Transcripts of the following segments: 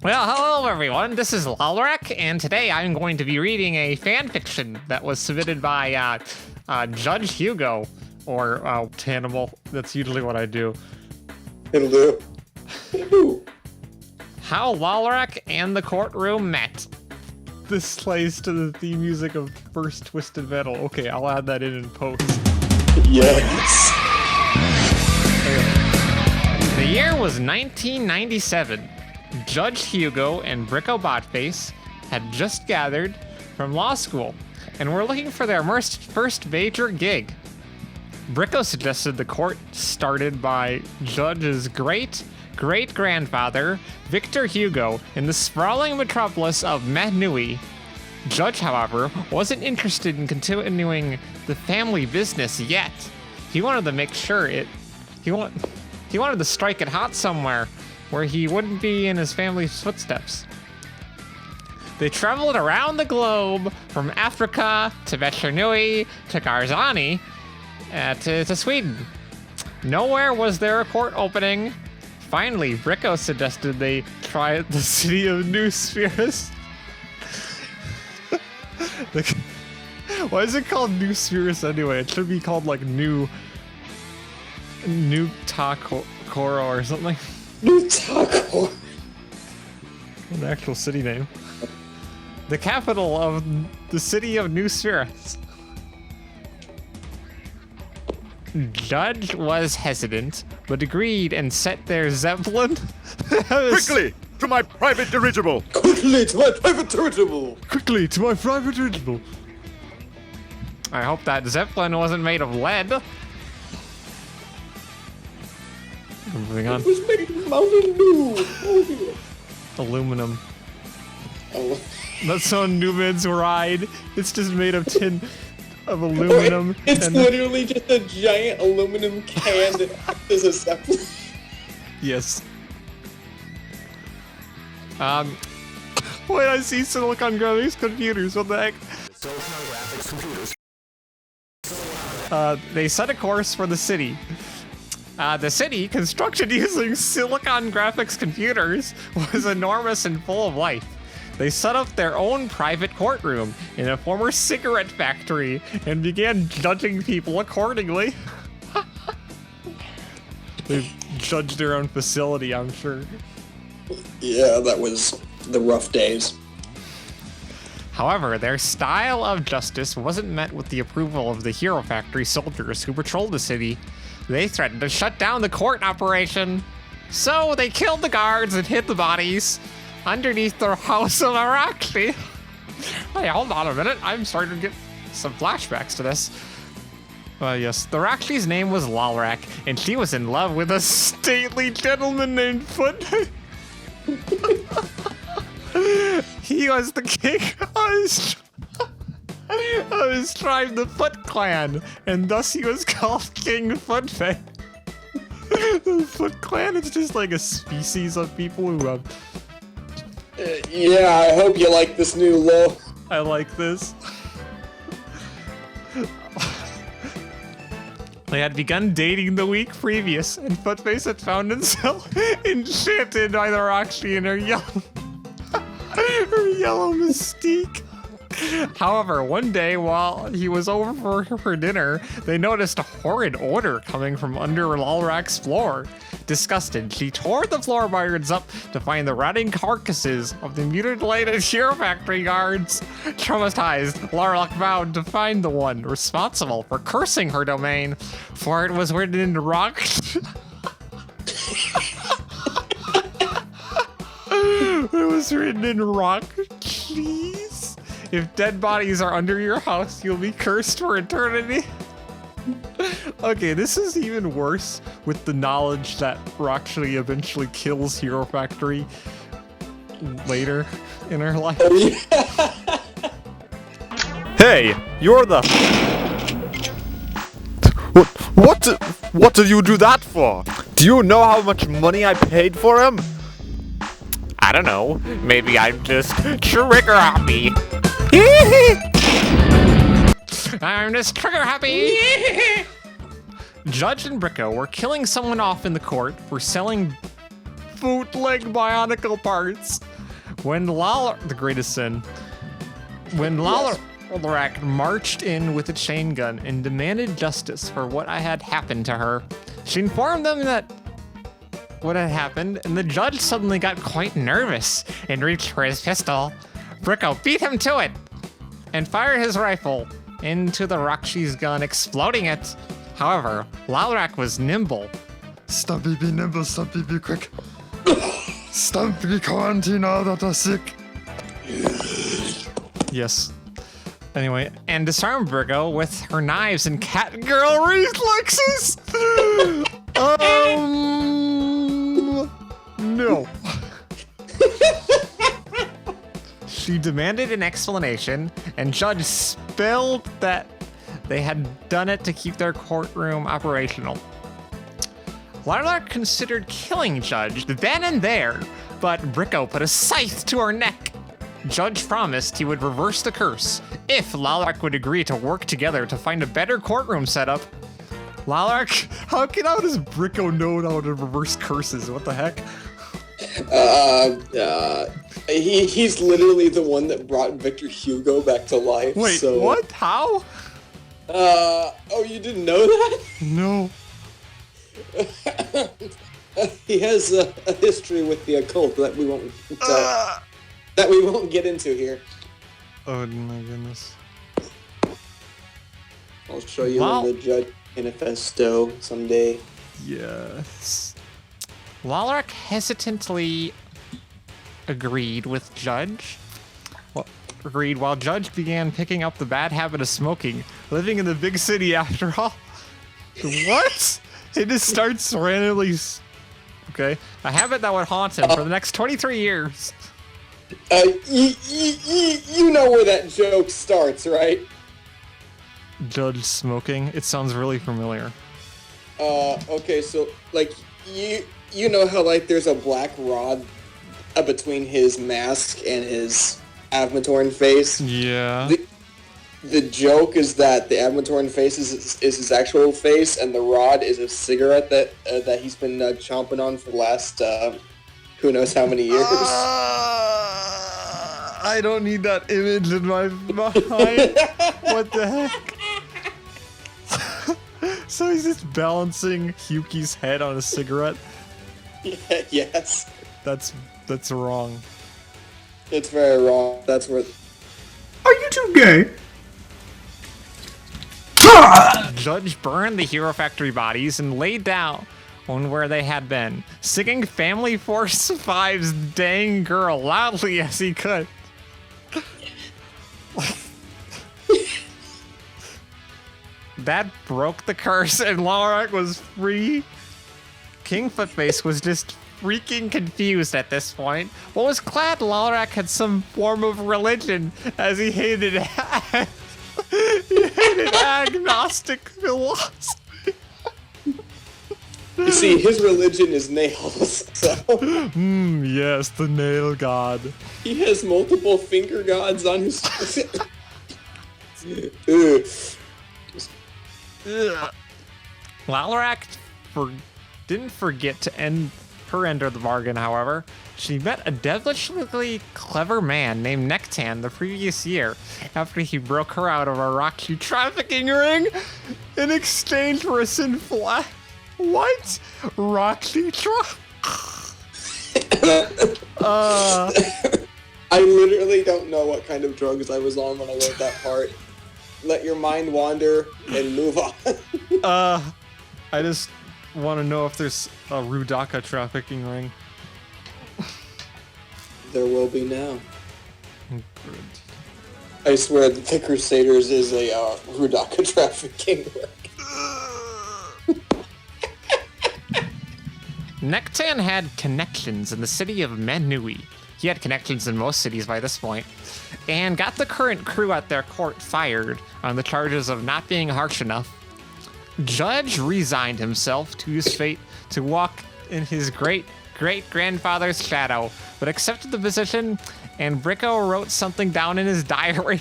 Well, hello everyone, this is Lolrahk, and today I'm going to be reading a fanfiction that was submitted by Judge Hugo, or Tanimal. That's usually what I do. It'll do. It'll do. How Lolrahk and The Courtroom Met. This plays to the theme music of First Twisted Metal. Okay, I'll add that in post. Yes. The year was 1997. Judge Hugo and Bricko Botface had just gathered from law school and were looking for their first major gig. Bricko suggested the court started by Judge's great-great-grandfather, Victor Hugo, in the sprawling metropolis of Manui. Judge, however, wasn't interested in continuing the family business yet. He wanted to make sure he wanted to strike it hot somewhere where he wouldn't be in his family's footsteps. They traveled around the globe, from Africa to Veterinui to Garzani to Sweden. Nowhere was there a court opening. Finally, Bricko suggested they try the city of New Spheres. Why is it called New Spheres anyway? It should be called like New Takoro or something. New Taco. An actual city name. The capital of the city of New Spheres. Judge was hesitant, but agreed and set their Zeppelin. Quickly, to my private dirigible! Quickly to my private dirigible! Quickly to my private dirigible! I hope that Zeppelin wasn't made of lead. Moving on. It was made of Mountain Dew! Aluminum. Oh. That's on Newman's Ride. It's just made of tin of aluminum. It's literally just a giant aluminum can that is a Zeppelin. Yes. Wait, I see Silicon Graphics computers. What the heck? Silicon Graphics computers. They set a course for the city. The city, constructed using Silicon Graphics computers, was enormous and full of life. They set up their own private courtroom in a former cigarette factory and began judging people accordingly. They judged their own facility, I'm sure. Yeah, that was the rough days. However, their style of justice wasn't met with the approval of the Hero Factory soldiers who patrolled the city. They threatened to shut down the court operation. So they killed the guards and hid the bodies underneath the house of Arakshi. Hey, hold on a minute. I'm starting to get some flashbacks to this. Yes, the Rakshi's name was Lolrahk, and she was in love with a stately gentleman named Foot. He was the king of his tribe, the Foot Clan, and thus he was called King Footfay. The Foot Clan is just like a species of people who have... Yeah, I hope you like this new law. I like this. They had begun dating the week previous, and Footface had found himself enchanted by the Rakshi and her yellow mystique. However, one day while he was over for dinner, they noticed a horrid odor coming from under Lolrahk's floor. Disgusted, she tore the floorboards up to find the rotting carcasses of the mutilated Hero Factory guards. Traumatized, Lolrahk vowed to find the one responsible for cursing her domain, for it was written in rock. It was written in rock. Please. If dead bodies are under your house, you'll be cursed for eternity. Okay, this is even worse with the knowledge that Rakshi eventually kills Hero Factory later in her life. Hey, you're the... What did you do that for? Do you know how much money I paid for him? I don't know. Maybe I'm just trigger happy. I'm just trigger happy. Judge and Bricko were killing someone off in the court for selling bootleg bionicle parts. When the greatest sin. When Lolrahk marched in with a chain gun and demanded justice for what had happened to her, she informed them that what had happened, and the judge suddenly got quite nervous and reached for his pistol. Bricko beat him to it and fired his rifle into the Rakshi's gun, exploding it. However, Lolrahk was nimble. Stumpy, be nimble, Stumpy, be quick. Stumpy, quarantine all that are sick. Yes. Anyway, and disarmed Bricko with her knives and cat girl reflexes. No. She demanded an explanation, and Judge spilled that they had done it to keep their courtroom operational. Lolrahk considered killing Judge then and there, but Bricko put a scythe to her neck. Judge promised he would reverse the curse if Lolrahk would agree to work together to find a better courtroom setup. Lolrahk, how does Bricko know how to reverse curses? What the heck? He's literally the one that brought Victor Hugo back to life. Wait, so. what? How? Oh, you didn't know that? No. He has a history with the occult that we won't get into here. Oh my goodness. I'll show you in the Judge Manifesto someday. Yes. Lolrahk hesitantly agreed with Judge. While Judge began picking up the bad habit of smoking, living in the big city after all. What? It just starts randomly. Okay. A habit that would haunt him for the next 23 years. You know where that joke starts, right? Judge smoking? It sounds really familiar. Okay, so, like, you know how, like, there's a black rod between his mask and his Avmatorn face? Yeah. The joke is that the Avmatorn face is his actual face, and the rod is a cigarette that he's been chomping on for the last, who knows how many years. I don't need that image in my mind. What the heck? So he's just balancing Hyuki's head on a cigarette? Yeah, yes. That's wrong. It's very wrong. That's where... Are you two gay? Judge burned the Hero Factory bodies and laid down on where they had been, singing Family Force 5's Dang Girl loudly as he could. That broke the curse and Lolrahk was free. King Footface was just freaking confused at this point. What was glad Lolrahk had some form of religion, as he hated agnostic philosophy. You see, his religion is nails, so... Yes, the nail god. He has multiple finger gods on his... Lolrahk didn't forget to end of the bargain, however. She met a devilishly clever man named Nektan the previous year after he broke her out of a Rocky trafficking ring in exchange for a sinful act. What? Rocky I literally don't know what kind of drugs I was on when I wrote that part. Let your mind wander and move on. I just want to know if there's a Rudaka trafficking ring. There will be now. Good. I swear that the Crusaders is a Rudaka trafficking ring. Nektan had connections in the city of Manui. He had connections in most cities by this point, and got the current crew at their court fired on the charges of not being harsh enough. Judge resigned himself to his fate to walk in his great-great-grandfather's shadow, but accepted the position, and Bricko wrote something down in his diary.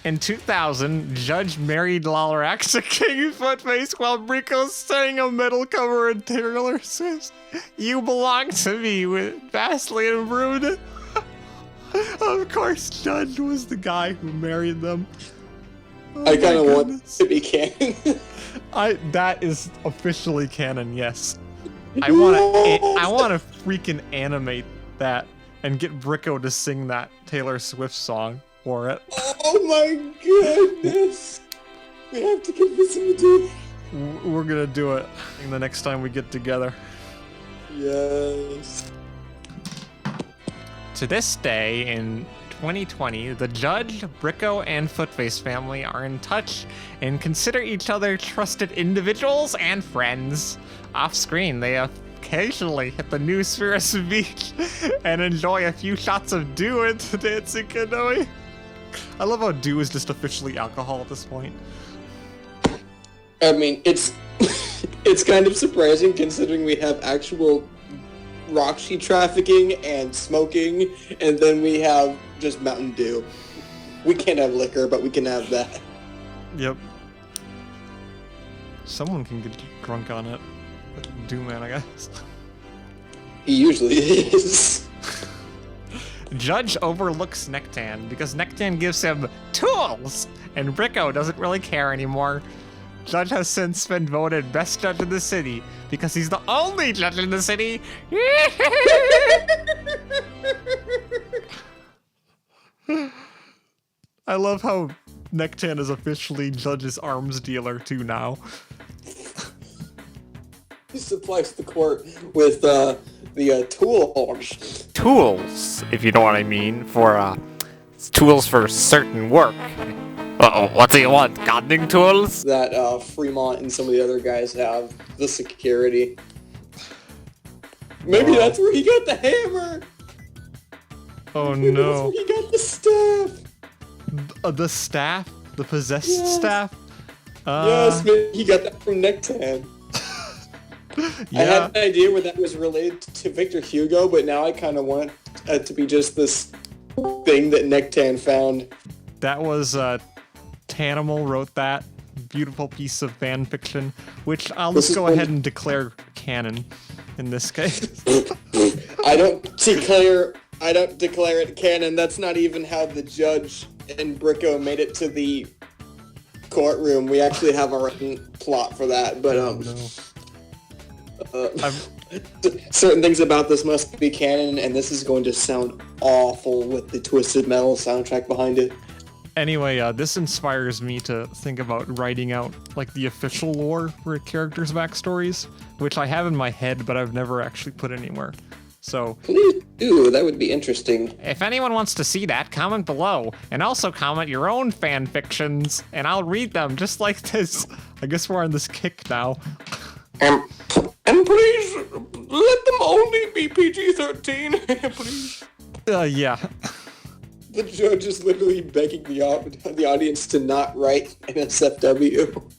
In 2000, Judge married Lolrahk to King Footface while Brico sang a metal cover in Taylor Swift's You Belong to Me with Fastly and Brood. Of course, Judge was the guy who married them. Oh I kind of want it to be canon. That is officially canon, yes. I want to freaking animate that and get Brico to sing that Taylor Swift song for it. Oh my goodness! We have to convince him to do it. We're gonna do it the next time we get together. Yes. To this day, in 2020, the Judge, Brico, and Footface family are in touch and consider each other trusted individuals and friends. Off-screen, they occasionally hit the new Spheres Beach and enjoy a few shots of dew and dancing canoe. I love how dew is just officially alcohol at this point. I mean, it's it's kind of surprising considering we have actual Roxy trafficking and smoking, and then we have just Mountain Dew. We can't have liquor, but we can have that. Yep. Someone can get drunk on it. Dew Man, I guess. He usually is. Judge overlooks Nektan because Nektan gives him tools, and Brico doesn't really care anymore. Judge has since been voted best judge in the city because he's the only judge in the city. I love how Nektan is officially Judge's arms dealer too now. He supplies the court with the tools. Tools, if you know what I mean, for tools for certain work. Uh-oh, what do you want? Gardening tools? That Fremont and some of the other guys have the security. Maybe that's where he got the hammer. Oh Maybe no. that's where he got the staff. The staff? The possessed Yes. staff? Yes, maybe he got that from Nektan. Yeah. I had an idea where that was related to Victor Hugo, but now I kind of want it to be just this thing that Nektan found. That was Tanimal wrote that beautiful piece of fan fiction, which I'll This just is go when- ahead and declare canon in this case. I don't declare it canon. That's not even how the judge and Brico made it to the courtroom. We actually have our own plot for that, but certain things about this must be canon, and this is going to sound awful with the Twisted Metal soundtrack behind it. Anyway, this inspires me to think about writing out like the official lore for characters' backstories, which I have in my head, but I've never actually put anywhere. So, Please do. That would be interesting. if anyone wants to see that, comment below, and also comment your own fan fictions, and I'll read them just like this. I guess we're on this kick now. And please let them only be PG-13, please. Yeah. The judge is literally begging the audience to not write NSFW.